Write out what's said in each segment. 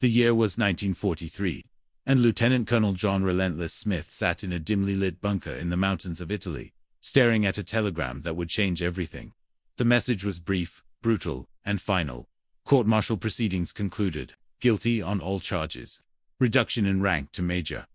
The year was 1943, and Lieutenant Colonel John Relentless Smith sat in a dimly lit bunker in the mountains of Italy, staring at a telegram that would change everything. The message was brief, brutal, and final. Court-martial proceedings concluded. Guilty on all charges. Reduction in rank to major.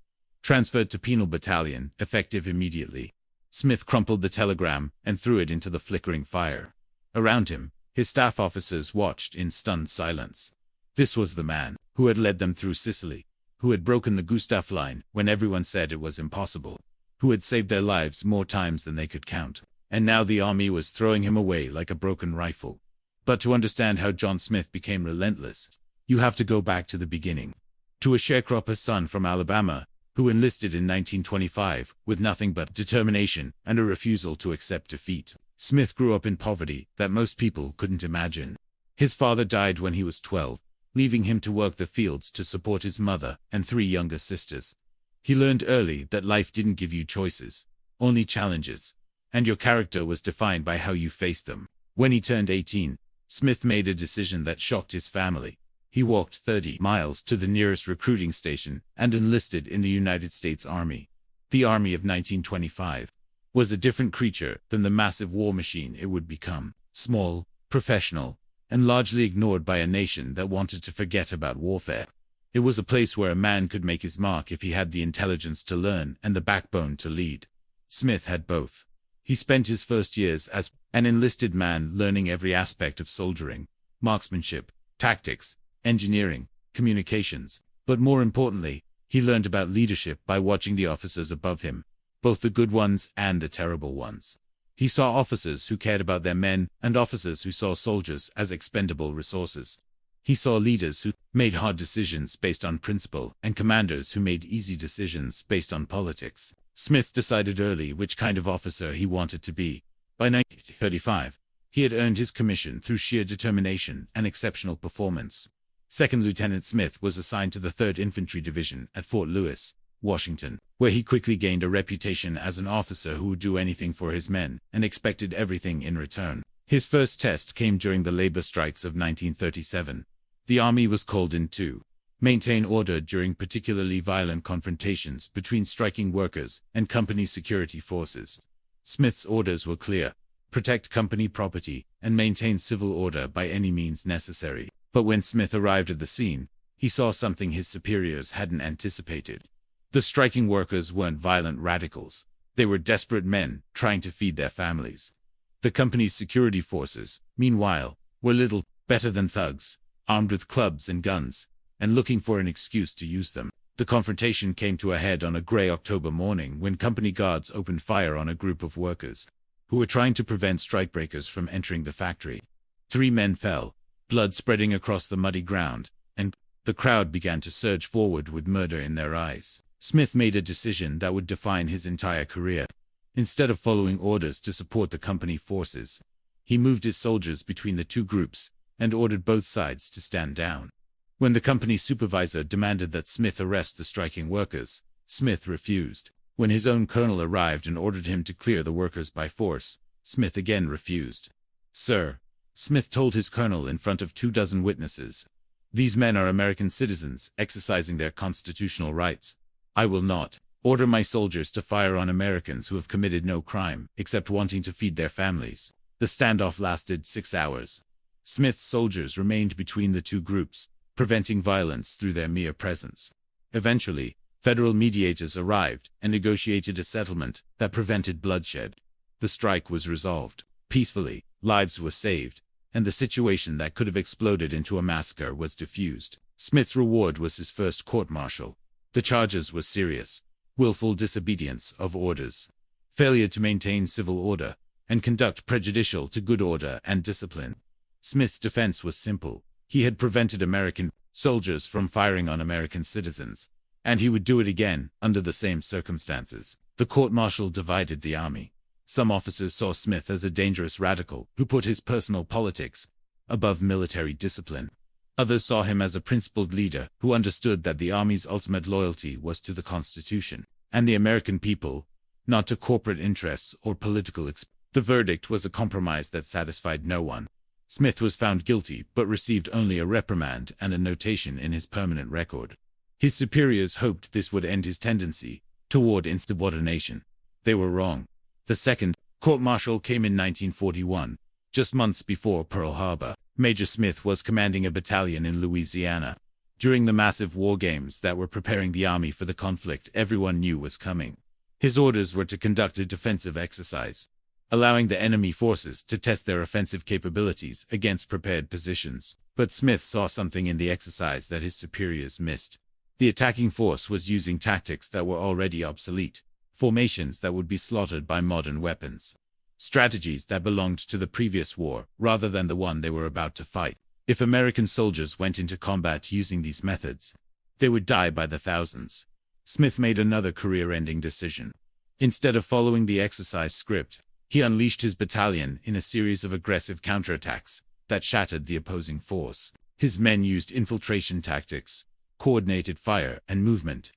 Transferred to penal battalion, effective immediately. Smith crumpled the telegram and threw it into the flickering fire. Around him, his staff officers watched in stunned silence. This was the man who had led them through Sicily, who had broken the Gustav line when everyone said it was impossible, who had saved their lives more times than they could count, and now the army was throwing him away like a broken rifle. But to understand how John Smith became relentless, you have to go back to the beginning. To a sharecropper son from Alabama, who enlisted in 1925 with nothing but determination and a refusal to accept defeat. Smith grew up in poverty that most people couldn't imagine. His father died when he was 12, leaving him to work the fields to support his mother and 3 younger sisters. He learned early that life didn't give you choices, only challenges, and your character was defined by how you faced them. When he turned 18, Smith made a decision that shocked his family. He walked 30 miles to the nearest recruiting station and enlisted in the United States Army. The Army of 1925 was a different creature than the massive war machine it would become. Small, professional, and largely ignored by a nation that wanted to forget about warfare. It was a place where a man could make his mark if he had the intelligence to learn and the backbone to lead. Smith had both. He spent his first years as an enlisted man learning every aspect of soldiering, marksmanship, tactics, engineering, communications, but more importantly, he learned about leadership by watching the officers above him, both the good ones and the terrible ones. He saw officers who cared about their men and officers who saw soldiers as expendable resources. He saw leaders who made hard decisions based on principle and commanders who made easy decisions based on politics. Smith decided early which kind of officer he wanted to be. By 1935, he had earned his commission through sheer determination and exceptional performance. Second Lieutenant Smith was assigned to the 3rd Infantry Division at Fort Lewis, Washington, where he quickly gained a reputation as an officer who would do anything for his men and expected everything in return. His first test came during the labor strikes of 1937. The army was called in to maintain order during particularly violent confrontations between striking workers and company security forces. Smith's orders were clear: protect company property and maintain civil order by any means necessary. But when Smith arrived at the scene, he saw something his superiors hadn't anticipated. The striking workers weren't violent radicals. They were desperate men trying to feed their families. The company's security forces, meanwhile, were little better than thugs, armed with clubs and guns, and looking for an excuse to use them. The confrontation came to a head on a gray October morning when company guards opened fire on a group of workers who were trying to prevent strikebreakers from entering the factory. 3 men fell, blood spreading across the muddy ground, and the crowd began to surge forward with murder in their eyes. Smith made a decision that would define his entire career. Instead of following orders to support the company forces, he moved his soldiers between the 2 groups and ordered both sides to stand down. When the company supervisor demanded that Smith arrest the striking workers, Smith refused. When his own colonel arrived and ordered him to clear the workers by force, Smith again refused. "Sir," Smith told his colonel in front of 24 witnesses, "these men are American citizens exercising their constitutional rights. I will not order my soldiers to fire on Americans who have committed no crime except wanting to feed their families." The standoff lasted 6 hours. Smith's soldiers remained between the 2 groups, preventing violence through their mere presence. Eventually, federal mediators arrived and negotiated a settlement that prevented bloodshed. The strike was resolved peacefully, lives were saved, and the situation that could have exploded into a massacre was diffused. Smith's reward was his first court-martial. The charges were serious: willful disobedience of orders, failure to maintain civil order, and conduct prejudicial to good order and discipline. Smith's defense was simple: he had prevented American soldiers from firing on American citizens, and he would do it again under the same circumstances. The court-martial divided the army. Some officers saw Smith as a dangerous radical who put his personal politics above military discipline. Others saw him as a principled leader who understood that the Army's ultimate loyalty was to the Constitution and the American people, not to corporate interests or political The verdict was a compromise that satisfied no one. Smith was found guilty but received only a reprimand and a notation in his permanent record. His superiors hoped this would end his tendency toward insubordination. They were wrong. The second court-martial came in 1941, just months before Pearl Harbor. Major Smith was commanding a battalion in Louisiana. During the massive war games that were preparing the army for the conflict everyone knew was coming. His orders were to conduct a defensive exercise, allowing the enemy forces to test their offensive capabilities against prepared positions. But Smith saw something in the exercise that his superiors missed. The attacking force was using tactics that were already obsolete, formations that would be slaughtered by modern weapons, strategies that belonged to the previous war rather than the one they were about to fight. If American soldiers went into combat using these methods, they would die by the thousands. Smith made another career-ending decision. Instead of following the exercise script, he unleashed his battalion in a series of aggressive counterattacks that shattered the opposing force. His men used infiltration tactics, coordinated fire and movement,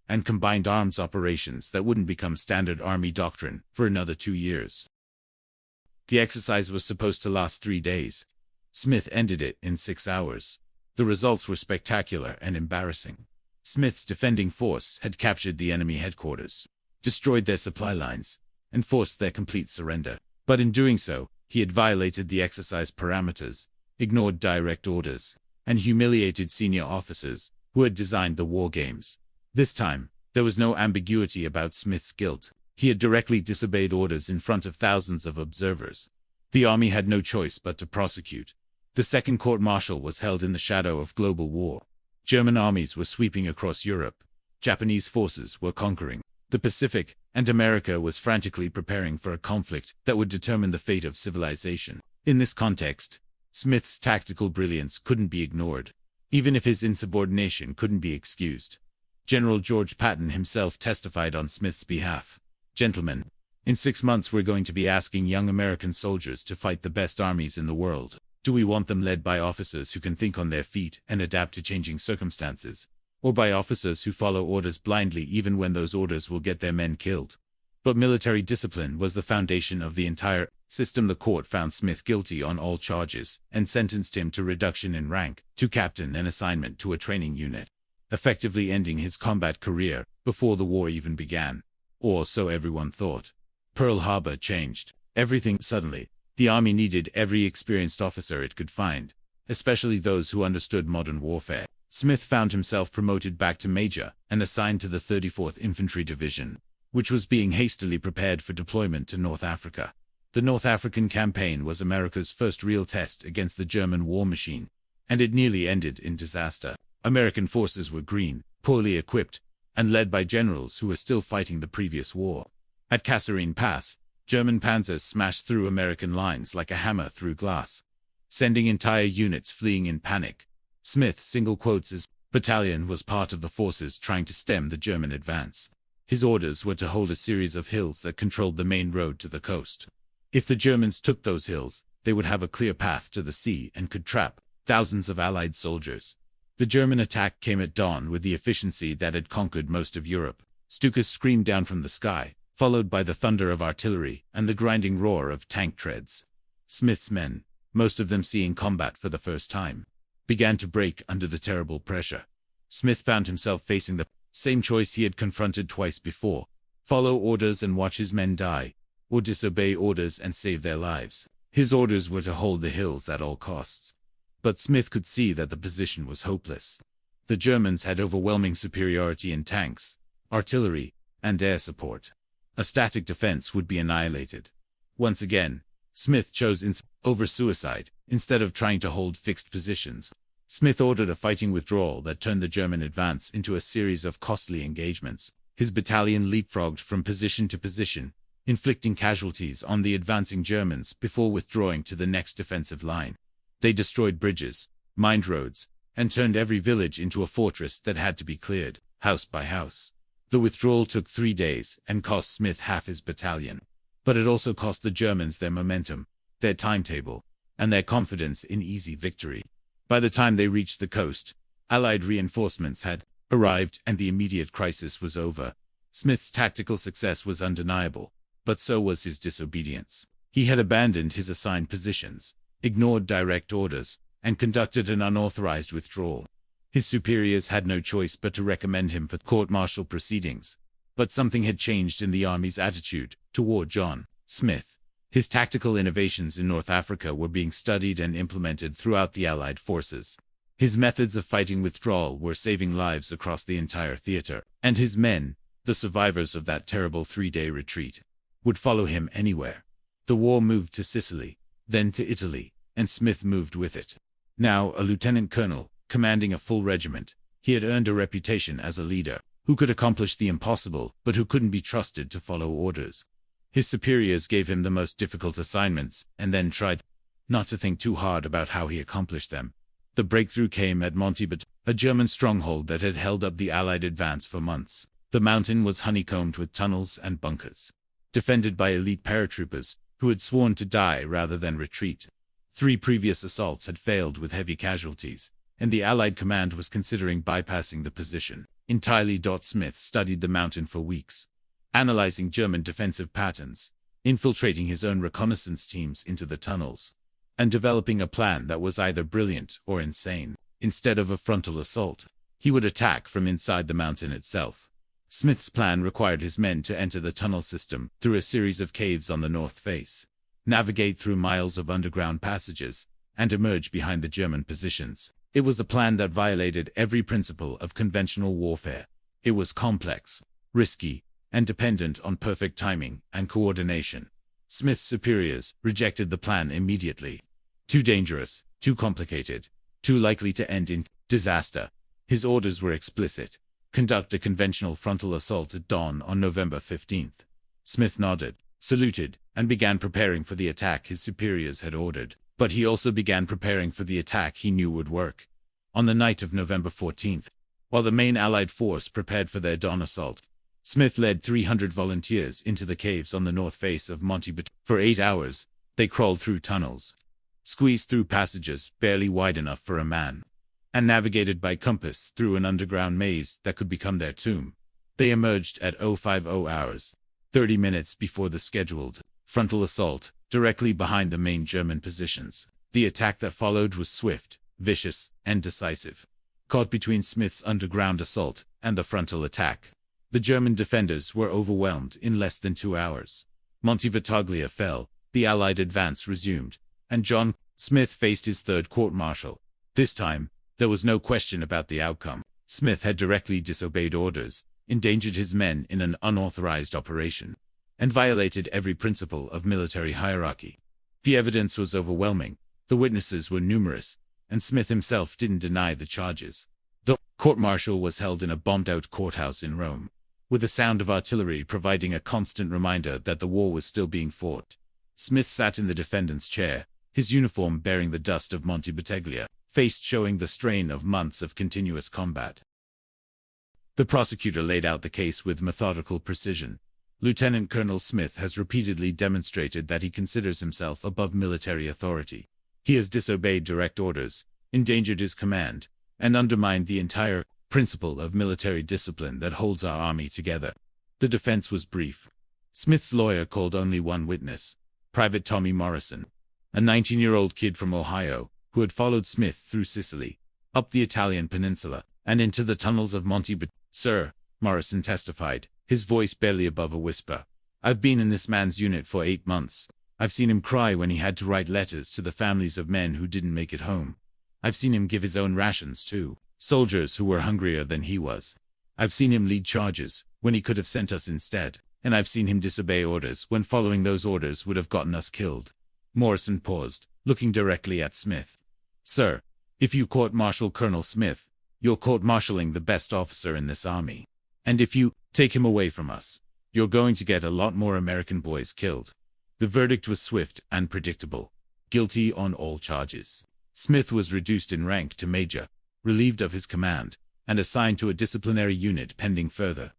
and combined arms operations that wouldn't become standard army doctrine for another 2 years. The exercise was supposed to last 3 days. Smith ended it in 6 hours. The results were spectacular and embarrassing. Smith's defending force had captured the enemy headquarters, destroyed their supply lines, and forced their complete surrender. But in doing so, he had violated the exercise parameters, ignored direct orders, and humiliated senior officers who had designed the war games. This time, there was no ambiguity about Smith's guilt. He had directly disobeyed orders in front of thousands of observers. The army had no choice but to prosecute. The second court-martial was held in the shadow of global war. German armies were sweeping across Europe. Japanese forces were conquering the Pacific, and America was frantically preparing for a conflict that would determine the fate of civilization. In this context, Smith's tactical brilliance couldn't be ignored, even if his insubordination couldn't be excused. General George Patton himself testified on Smith's behalf. "Gentlemen, in 6 months we're going to be asking young American soldiers to fight the best armies in the world. Do we want them led by officers who can think on their feet and adapt to changing circumstances, or by officers who follow orders blindly even when those orders will get their men killed?" But military discipline was the foundation of the entire system. The court found Smith guilty on all charges and sentenced him to reduction in rank to captain and assignment to a training unit, effectively ending his combat career before the war even began. Or so everyone thought. Pearl Harbor changed everything suddenly. The army needed every experienced officer it could find, especially those who understood modern warfare. Smith found himself promoted back to major and assigned to the 34th Infantry Division, which was being hastily prepared for deployment to North Africa. The North African campaign was America's first real test against the German war machine, and it nearly ended in disaster. American forces were green, poorly equipped, and led by generals who were still fighting the previous war. At Kasserine Pass, German panzers smashed through American lines like a hammer through glass, sending entire units fleeing in panic. Smith's single quotes battalion was part of the forces trying to stem the German advance. His orders were to hold a series of hills that controlled the main road to the coast. If the Germans took those hills, they would have a clear path to the sea and could trap thousands of Allied soldiers. The German attack came at dawn with the efficiency that had conquered most of Europe. Stukas screamed down from the sky, followed by the thunder of artillery and the grinding roar of tank treads. Smith's men, most of them seeing combat for the first time, began to break under the terrible pressure. Smith found himself facing the same choice he had confronted twice before: follow orders and watch his men die, or disobey orders and save their lives. His orders were to hold the hills at all costs. But Smith could see that the position was hopeless. The Germans had overwhelming superiority in tanks, artillery, and air support. A static defense would be annihilated. Once again, Smith chose over suicide, instead of trying to hold fixed positions. Smith ordered a fighting withdrawal that turned the German advance into a series of costly engagements. His battalion leapfrogged from position to position, inflicting casualties on the advancing Germans before withdrawing to the next defensive line. They destroyed bridges, mined roads, and turned every village into a fortress that had to be cleared, house by house. The withdrawal took 3 days and cost Smith half his battalion. But it also cost the Germans their momentum, their timetable, and their confidence in easy victory. By the time they reached the coast, Allied reinforcements had arrived and the immediate crisis was over. Smith's tactical success was undeniable, but so was his disobedience. He had abandoned his assigned positions, ignored direct orders, and conducted an unauthorized withdrawal. His superiors had no choice but to recommend him for court-martial proceedings. But something had changed in the army's attitude toward John Smith. His tactical innovations in North Africa were being studied and implemented throughout the Allied forces. His methods of fighting withdrawal were saving lives across the entire theater, and his men, the survivors of that terrible 3-day retreat, would follow him anywhere. The war moved to Sicily, then to Italy, and Smith moved with it. Now a lieutenant colonel, commanding a full regiment, he had earned a reputation as a leader who could accomplish the impossible but who couldn't be trusted to follow orders. His superiors gave him the most difficult assignments and then tried not to think too hard about how he accomplished them. The breakthrough came at Monte, a German stronghold that had held up the Allied advance for months. The mountain was honeycombed with tunnels and bunkers, defended by elite paratroopers who had sworn to die rather than retreat. 3 previous assaults had failed with heavy casualties, and the Allied command was considering bypassing the position entirely. Smith studied the mountain for weeks, analyzing German defensive patterns, infiltrating his own reconnaissance teams into the tunnels, and developing a plan that was either brilliant or insane. Instead of a frontal assault, he would attack from inside the mountain itself. Smith's plan required his men to enter the tunnel system through a series of caves on the north face, navigate through miles of underground passages, and emerge behind the German positions. It was a plan that violated every principle of conventional warfare. It was complex, risky, and dependent on perfect timing and coordination. Smith's superiors rejected the plan immediately. Too dangerous, too complicated, too likely to end in disaster. His orders were explicit: conduct a conventional frontal assault at dawn on November 15th. Smith nodded, saluted, and began preparing for the attack his superiors had ordered. But he also began preparing for the attack he knew would work. On the night of November 14th, while the main Allied force prepared for their dawn assault, Smith led 300 volunteers into the caves on the north face of Monte. For 8 hours, they crawled through tunnels, squeezed through passages barely wide enough for a man, and navigated by compass through an underground maze that could become their tomb. They emerged at 050 hours, 30 minutes before the scheduled frontal assault, directly behind the main German positions. The attack that followed was swift, vicious, and decisive. Caught between Smith's underground assault and the frontal attack, the German defenders were overwhelmed in less than 2 hours. Monte Battaglia fell, the Allied advance resumed, and John Smith faced his third court-martial. This time, there was no question about the outcome. Smith had directly disobeyed orders, endangered his men in an unauthorized operation, and violated every principle of military hierarchy. The evidence was overwhelming, the witnesses were numerous, and Smith himself didn't deny the charges. The court-martial was held in a bombed-out courthouse in Rome, with the sound of artillery providing a constant reminder that the war was still being fought. Smith sat in the defendant's chair, his uniform bearing the dust of Monte Battaglia, face showing the strain of months of continuous combat. The prosecutor laid out the case with methodical precision. Lieutenant Colonel Smith has repeatedly demonstrated that he considers himself above military authority. He has disobeyed direct orders, endangered his command, and undermined the entire principle of military discipline that holds our army together. The defense was brief. Smith's lawyer called only one witness, Private Tommy Morrison, a 19-year-old kid from Ohio, who had followed Smith through Sicily, up the Italian peninsula, and into the tunnels of Monte. Sir, Morrison testified, his voice barely above a whisper, I've been in this man's unit for 8 months. I've seen him cry when he had to write letters to the families of men who didn't make it home. I've seen him give his own rations to soldiers who were hungrier than he was. I've seen him lead charges when he could have sent us instead, and I've seen him disobey orders when following those orders would have gotten us killed. Morrison paused, looking directly at Smith. Sir, if you court-martial Colonel Smith, you're court-martialing the best officer in this army. And if you take him away from us, you're going to get a lot more American boys killed. The verdict was swift and predictable. Guilty on all charges. Smith was reduced in rank to major, relieved of his command, and assigned to a disciplinary unit pending further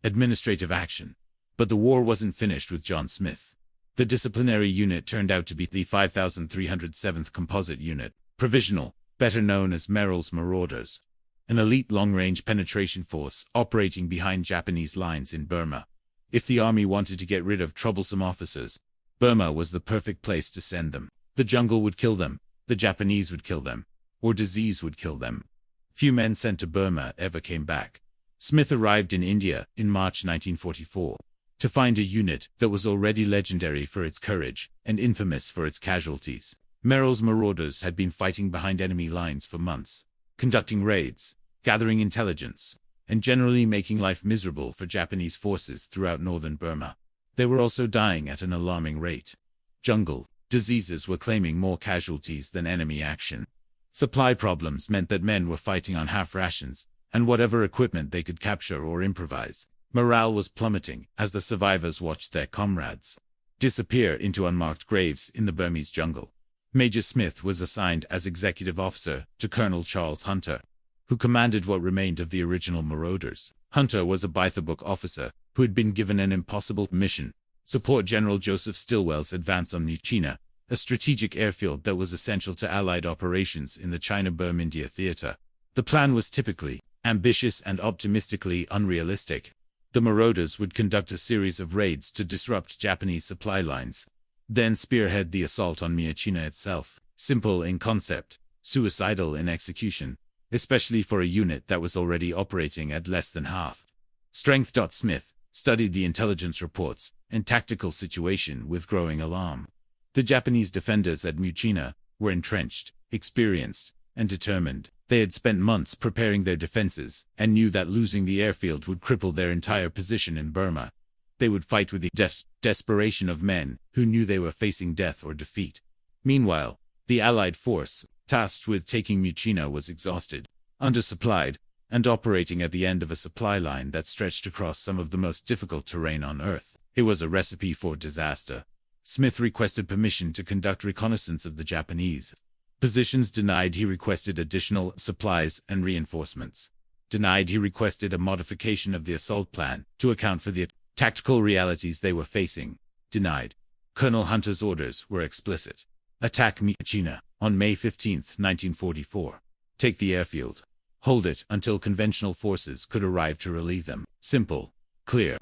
administrative action. But the war wasn't finished with John Smith. The disciplinary unit turned out to be the 5307th Composite Unit, Provisional, better known as Merrill's Marauders, an elite long-range penetration force operating behind Japanese lines in Burma. If the army wanted to get rid of troublesome officers, Burma was the perfect place to send them. The jungle would kill them, the Japanese would kill them, or disease would kill them. Few men sent to Burma ever came back. Smith arrived in India in March 1944 to find a unit that was already legendary for its courage and infamous for its casualties. Merrill's marauders had been fighting behind enemy lines for months, conducting raids, gathering intelligence, and generally making life miserable for Japanese forces throughout northern Burma. They were also dying at an alarming rate. Jungle diseases were claiming more casualties than enemy action. Supply problems meant that men were fighting on half rations and whatever equipment they could capture or improvise. Morale was plummeting as the survivors watched their comrades disappear into unmarked graves in the Burmese jungle. Major Smith was assigned as executive officer to Colonel Charles Hunter, who commanded what remained of the original marauders. Hunter was a by-the-book officer who had been given an impossible mission: support General Joseph Stilwell's advance on Myitkyina, a strategic airfield that was essential to Allied operations in the China-Burma-India theater. The plan was typically ambitious and optimistically unrealistic. The marauders would conduct a series of raids to disrupt Japanese supply lines, then spearhead the assault on Myitkyina itself. Simple in concept, suicidal in execution, especially for a unit that was already operating at less than half strength. Smith studied the intelligence reports and tactical situation with growing alarm. The Japanese defenders at Myitkyina were entrenched, experienced, and determined. They had spent months preparing their defenses and knew that losing the airfield would cripple their entire position in Burma. They would fight with the desperation of men who knew they were facing death or defeat. Meanwhile, the Allied force tasked with taking Myitkyina was exhausted, undersupplied, and operating at the end of a supply line that stretched across some of the most difficult terrain on Earth. It was a recipe for disaster. Smith requested permission to conduct reconnaissance of the Japanese positions. Denied. He requested additional supplies and reinforcements. Denied. He requested a modification of the assault plan to account for the tactical realities they were facing. Denied. Colonel Hunter's orders were explicit: attack Myitkyina on May 15, 1944. Take the airfield. Hold it until conventional forces could arrive to relieve them. Simple, clear,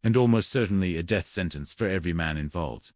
and almost certainly a death sentence for every man involved.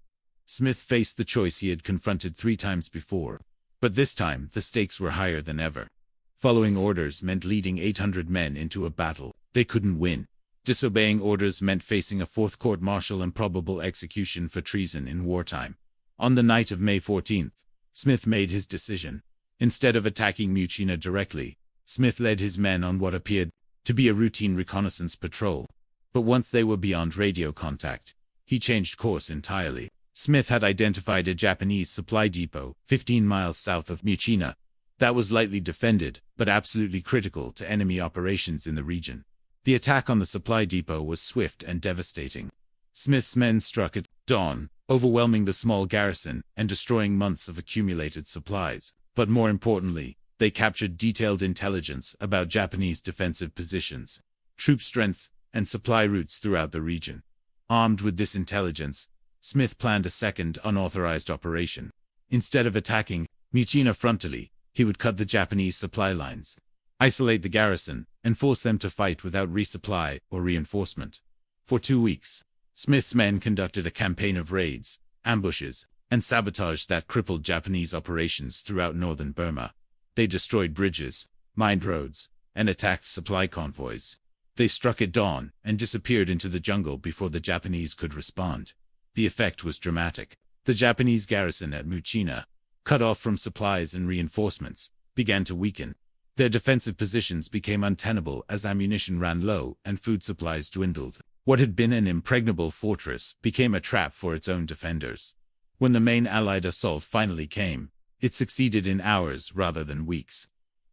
Smith faced the choice he had confronted 3 times before, but this time the stakes were higher than ever. Following orders meant leading 800 men into a battle they couldn't win. Disobeying orders meant facing a 4th court-martial and probable execution for treason in wartime. On the night of May 14th, Smith made his decision. Instead of attacking Myitkyina directly, Smith led his men on what appeared to be a routine reconnaissance patrol. But once they were beyond radio contact, he changed course entirely. Smith had identified a Japanese supply depot 15 miles south of Myitkyina that was lightly defended, but absolutely critical to enemy operations in the region. The attack on the supply depot was swift and devastating. Smith's men struck at dawn, overwhelming the small garrison and destroying months of accumulated supplies. But more importantly, they captured detailed intelligence about Japanese defensive positions, troop strengths, and supply routes throughout the region. Armed with this intelligence, Smith planned a second unauthorized operation. Instead of attacking Myitkyina frontally, he would cut the Japanese supply lines, isolate the garrison, and force them to fight without resupply or reinforcement. For 2 weeks, Smith's men conducted a campaign of raids, ambushes, and sabotage that crippled Japanese operations throughout northern Burma. They destroyed bridges, mined roads, and attacked supply convoys. They struck at dawn and disappeared into the jungle before the Japanese could respond. The effect was dramatic. The Japanese garrison at Myitkyina, cut off from supplies and reinforcements, began to weaken. Their defensive positions became untenable as ammunition ran low and food supplies dwindled. What had been an impregnable fortress became a trap for its own defenders. When the main Allied assault finally came, it succeeded in hours rather than weeks.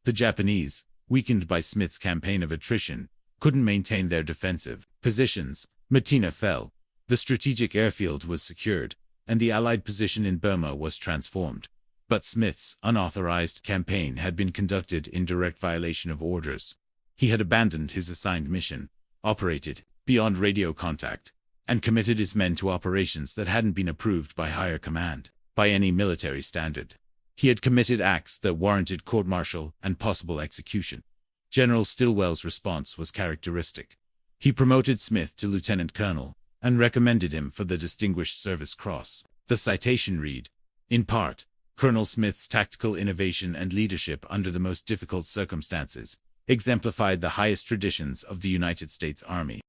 The Japanese, weakened by Smith's campaign of attrition, couldn't maintain their defensive positions. Myitkyina fell. The strategic airfield was secured, and the Allied position in Burma was transformed. But Smith's unauthorized campaign had been conducted in direct violation of orders. He had abandoned his assigned mission, operated beyond radio contact, and committed his men to operations that hadn't been approved by higher command, by any military standard. He had committed acts that warranted court-martial and possible execution. General Stilwell's response was characteristic. He promoted Smith to lieutenant colonel and recommended him for the Distinguished Service Cross. The citation read, "In part, Colonel Smith's tactical innovation and leadership under the most difficult circumstances exemplified the highest traditions of the United States Army.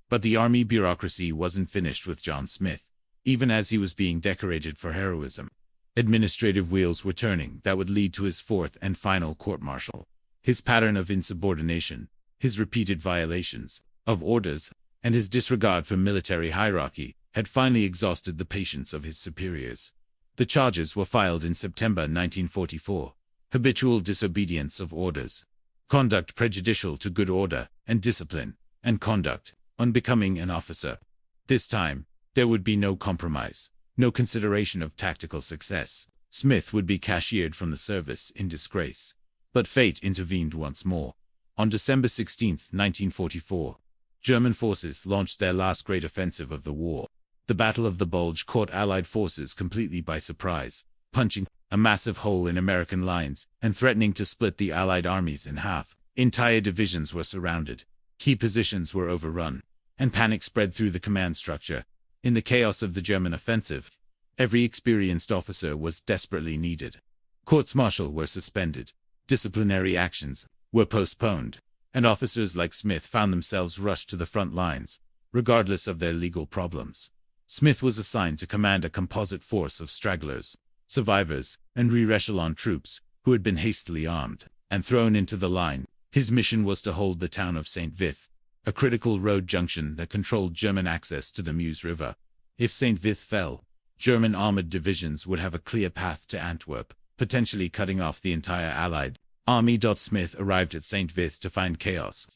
But the Army bureaucracy wasn't finished with John Smith, even as he was being decorated for heroism. Administrative wheels were turning that would lead to his fourth and final court-martial. His pattern of insubordination, his repeated violations of orders, and his disregard for military hierarchy had finally exhausted the patience of his superiors. The charges were filed in September 1944. Habitual disobedience of orders, conduct prejudicial to good order and discipline, and conduct unbecoming an officer. This time, there would be no compromise, no consideration of tactical success. Smith would be cashiered from the service in disgrace. But fate intervened once more. On December 16, 1944, German forces launched their last great offensive of the war. The Battle of the Bulge caught Allied forces completely by surprise, punching a massive hole in American lines and threatening to split the Allied armies in half. Entire divisions were surrounded, key positions were overrun, and panic spread through the command structure. In the chaos of the German offensive, every experienced officer was desperately needed. Courts-martial were suspended, disciplinary actions were postponed, and officers like Smith found themselves rushed to the front lines, regardless of their legal problems. Smith was assigned to command a composite force of stragglers, survivors, and re-echelon troops who had been hastily armed and thrown into the line. His mission was to hold the town of St. Vith, a critical road junction that controlled German access to the Meuse River. If St. Vith fell, German armored divisions would have a clear path to Antwerp, potentially cutting off the entire Allied army. Smith arrived at St. Vith to find chaos.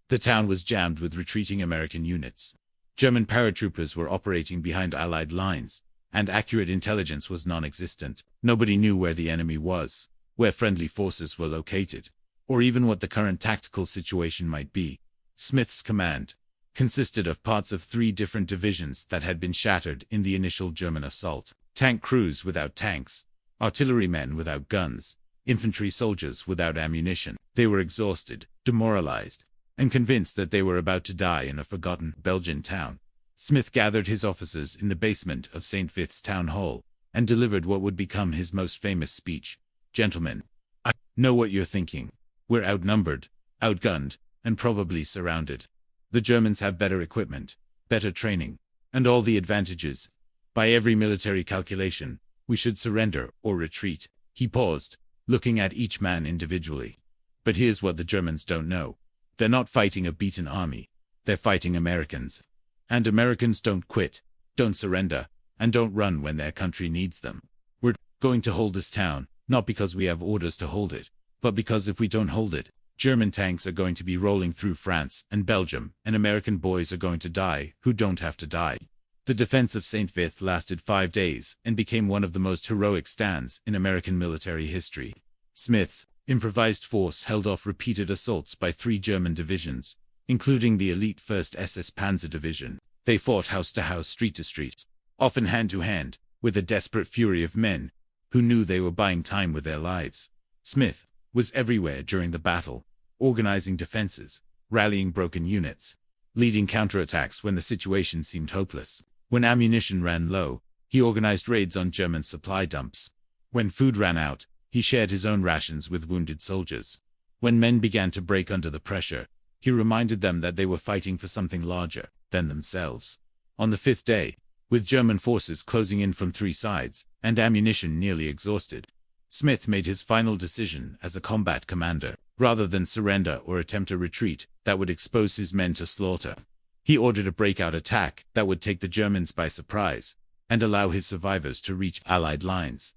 The town was jammed with retreating American units. German paratroopers were operating behind Allied lines, and accurate intelligence was non-existent. Nobody knew where the enemy was, where friendly forces were located, or even what the current tactical situation might be. Smith's command consisted of parts of 3 different divisions that had been shattered in the initial German assault: tank crews without tanks, artillerymen without guns, infantry soldiers without ammunition. They were exhausted, demoralized, and convinced that they were about to die in a forgotten Belgian town. Smith gathered his officers in the basement of St. Vith's town hall and delivered what would become his most famous speech. "Gentlemen, I know what you're thinking. We're outnumbered, outgunned, and probably surrounded. The Germans have better equipment, better training, and all the advantages. By every military calculation, we should surrender or retreat." He paused, looking at each man individually. "But here's what the Germans don't know. They're not fighting a beaten army. They're fighting Americans. And Americans don't quit, don't surrender, and don't run when their country needs them. We're going to hold this town, not because we have orders to hold it, but because if we don't hold it, German tanks are going to be rolling through France and Belgium, and American boys are going to die who don't have to die." The defense of St. Vith lasted 5 days and became one of the most heroic stands in American military history. Smith's improvised force held off repeated assaults by 3 German divisions, including the elite 1st SS Panzer Division. They fought house to house, street to street, often hand to hand, with a desperate fury of men who knew they were buying time with their lives. Smith was everywhere during the battle, organizing defenses, rallying broken units, leading counterattacks when the situation seemed hopeless. When ammunition ran low, he organized raids on German supply dumps. When food ran out, he shared his own rations with wounded soldiers. When men began to break under the pressure, he reminded them that they were fighting for something larger than themselves. On the 5th day, with German forces closing in from 3 sides and ammunition nearly exhausted, Smith made his final decision as a combat commander. Rather than surrender or attempt a retreat that would expose his men to slaughter, he ordered a breakout attack that would take the Germans by surprise and allow his survivors to reach Allied lines.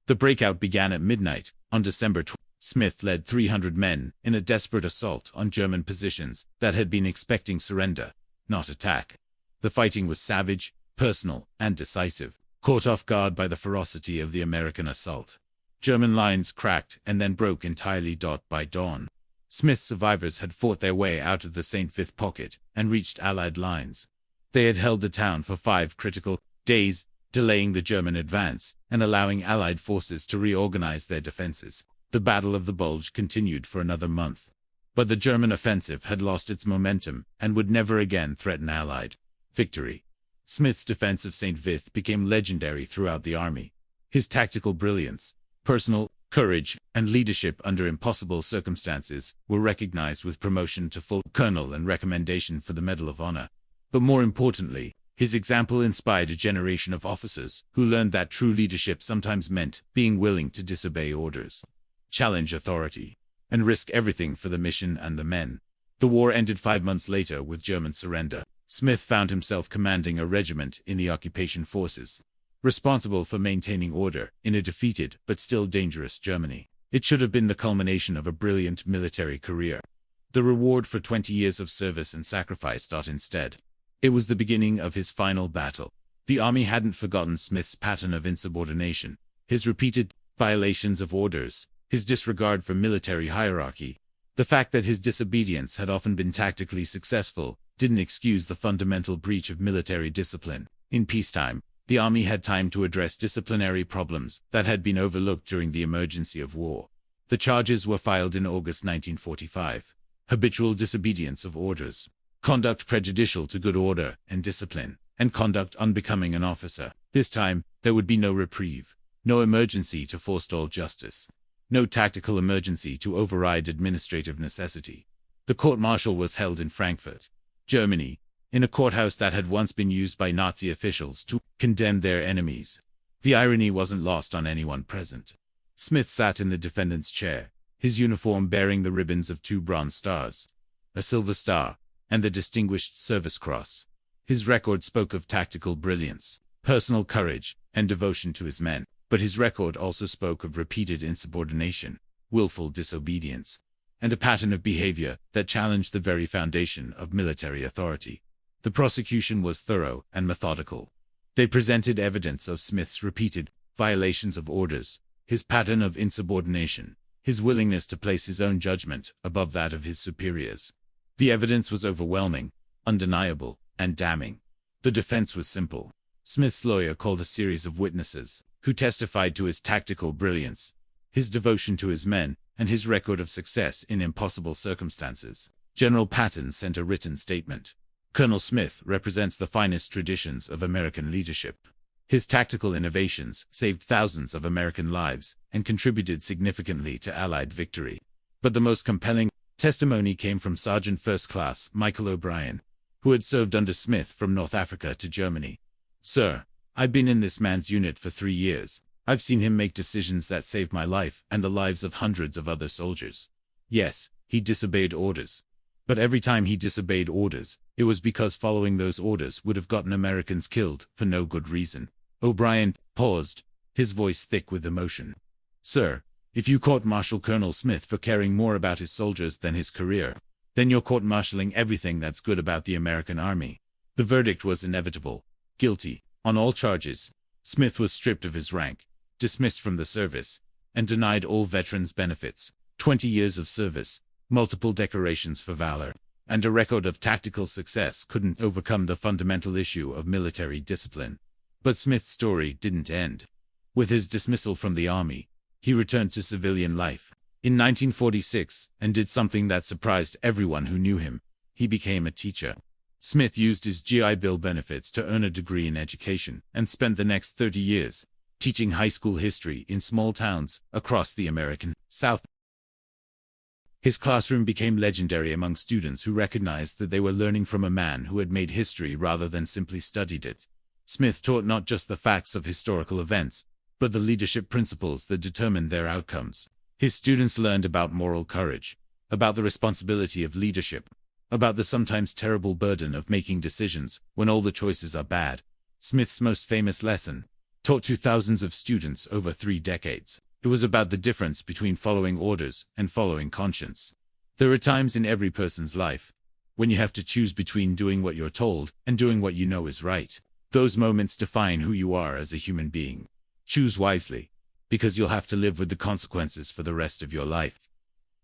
The breakout began at midnight on December 20. Smith led 300 men in a desperate assault on German positions that had been expecting surrender, not attack. The fighting was savage, personal, and decisive, caught off guard by the ferocity of the American assault. German lines cracked and then broke entirely. By dawn, Smith's survivors had fought their way out of the St. Vith pocket and reached Allied lines. They had held the town for 5 critical days, delaying the German advance and allowing Allied forces to reorganize their defenses. The Battle of the Bulge continued for another month, but the German offensive had lost its momentum and would never again threaten Allied victory. Smith's defense of St. Vith became legendary throughout the army. His tactical brilliance, personal courage, and leadership under impossible circumstances were recognized with promotion to full colonel and recommendation for the Medal of Honor. But more importantly, his example inspired a generation of officers who learned that true leadership sometimes meant being willing to disobey orders, challenge authority, and risk everything for the mission and the men. The war ended 5 months later with German surrender. Smith found himself commanding a regiment in the occupation forces, responsible for maintaining order in a defeated but still dangerous Germany. It should have been the culmination of a brilliant military career. The reward for 20 years of service and sacrifice sought instead. It was the beginning of his final battle. The army hadn't forgotten Smith's pattern of insubordination, his repeated violations of orders, his disregard for military hierarchy. The fact that his disobedience had often been tactically successful didn't excuse the fundamental breach of military discipline. In peacetime, the army had time to address disciplinary problems that had been overlooked during the emergency of war. The charges were filed in August 1945. Habitual disobedience of orders, conduct prejudicial to good order and discipline, and conduct unbecoming an officer. This time, there would be no reprieve, no emergency to forestall justice, no tactical emergency to override administrative necessity. The court-martial was held in Frankfurt, Germany, in a courthouse that had once been used by Nazi officials to condemn their enemies. The irony wasn't lost on anyone present. Smith sat in the defendant's chair, his uniform bearing the ribbons of 2 bronze stars, a silver star, and the Distinguished Service Cross. His record spoke of tactical brilliance, personal courage, and devotion to his men, but his record also spoke of repeated insubordination, willful disobedience, and a pattern of behavior that challenged the very foundation of military authority. The prosecution was thorough and methodical. They presented evidence of Smith's repeated violations of orders, his pattern of insubordination, his willingness to place his own judgment above that of his superiors. The evidence was overwhelming, undeniable, and damning. The defense was simple. Smith's lawyer called a series of witnesses, who testified to his tactical brilliance, his devotion to his men, and his record of success in impossible circumstances. General Patton sent a written statement. Colonel Smith represents the finest traditions of American leadership. His tactical innovations saved thousands of American lives and contributed significantly to Allied victory. But the most compelling testimony came from Sergeant First Class Michael O'Brien, who had served under Smith from North Africa to Germany. "Sir, I've been in this man's unit for 3 years. I've seen him make decisions that saved my life and the lives of hundreds of other soldiers. Yes, he disobeyed orders. But every time he disobeyed orders, it was because following those orders would have gotten Americans killed for no good reason." O'Brien paused, his voice thick with emotion. "Sir, if you court-martial Colonel Smith for caring more about his soldiers than his career, then you're court-martialing everything that's good about the American Army." The verdict was inevitable. Guilty, on all charges. Smith was stripped of his rank, dismissed from the service, and denied all veterans' benefits. 20 years of service, multiple decorations for valor, and a record of tactical success couldn't overcome the fundamental issue of military discipline. But Smith's story didn't end. With his dismissal from the army, he returned to civilian life. In 1946, and did something that surprised everyone who knew him. He became a teacher. Smith used his GI Bill benefits to earn a degree in education, and spent the next 30 years teaching high school history in small towns across the American South. His classroom became legendary among students who recognized that they were learning from a man who had made history rather than simply studied it. Smith taught not just the facts of historical events, but the leadership principles that determined their outcomes. His students learned about moral courage, about the responsibility of leadership, about the sometimes terrible burden of making decisions when all the choices are bad. Smith's most famous lesson, taught to thousands of students over 3 decades. It was about the difference between following orders and following conscience. There are times in every person's life when you have to choose between doing what you're told and doing what you know is right. Those moments define who you are as a human being. Choose wisely, because you'll have to live with the consequences for the rest of your life.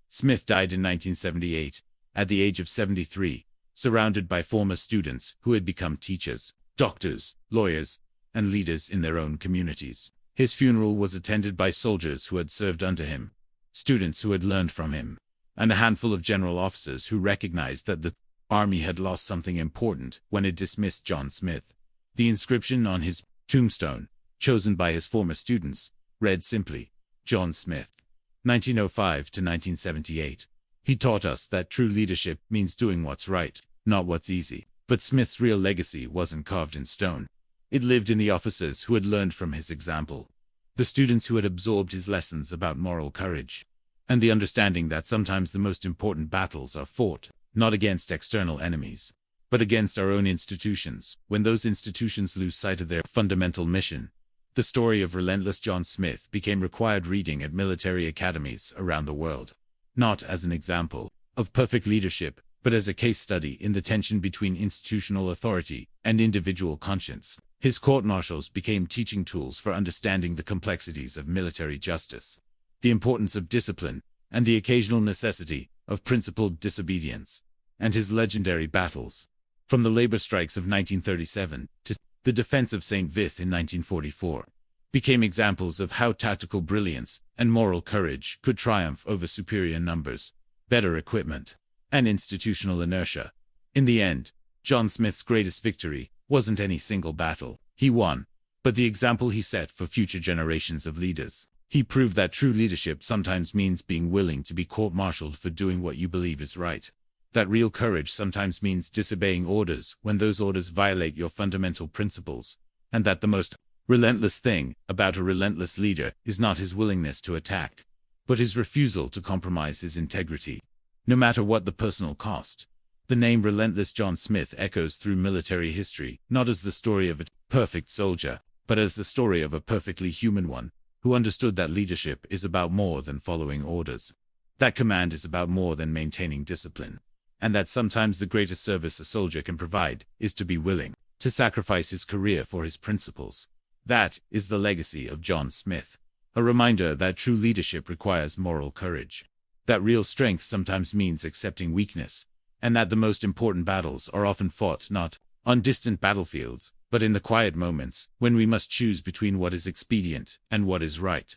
Smith died in 1978, at the age of 73, surrounded by former students who had become teachers, doctors, lawyers, and leaders in their own communities. His funeral was attended by soldiers who had served under him, students who had learned from him, and a handful of general officers who recognized that the Army had lost something important when it dismissed John Smith. The inscription on his tombstone, chosen by his former students, read simply, John Smith, 1905 to 1978. He taught us that true leadership means doing what's right, not what's easy. But Smith's real legacy wasn't carved in stone. It lived in the officers who had learned from his example, the students who had absorbed his lessons about moral courage, and the understanding that sometimes the most important battles are fought, not against external enemies, but against our own institutions, when those institutions lose sight of their fundamental mission. The story of Relentless John Smith became required reading at military academies around the world, not as an example of perfect leadership, but as a case study in the tension between institutional authority and individual conscience. His court-martials became teaching tools for understanding the complexities of military justice, the importance of discipline, and the occasional necessity of principled disobedience. And his legendary battles, from the labor strikes of 1937 to the defense of St. Vith in 1944, became examples of how tactical brilliance and moral courage could triumph over superior numbers, better equipment, and institutional inertia. In the end, John Smith's greatest victory wasn't any single battle he won, but the example he set for future generations of leaders. He proved that true leadership sometimes means being willing to be court-martialed for doing what you believe is right. That real courage sometimes means disobeying orders when those orders violate your fundamental principles, and that the most relentless thing about a relentless leader is not his willingness to attack, but his refusal to compromise his integrity, no matter what the personal cost. The name Relentless John Smith echoes through military history, not as the story of a perfect soldier, but as the story of a perfectly human one, who understood that leadership is about more than following orders, that command is about more than maintaining discipline, and that sometimes the greatest service a soldier can provide is to be willing to sacrifice his career for his principles. That is the legacy of John Smith, a reminder that true leadership requires moral courage, that real strength sometimes means accepting weakness, and that the most important battles are often fought not on distant battlefields, but in the quiet moments when we must choose between what is expedient and what is right.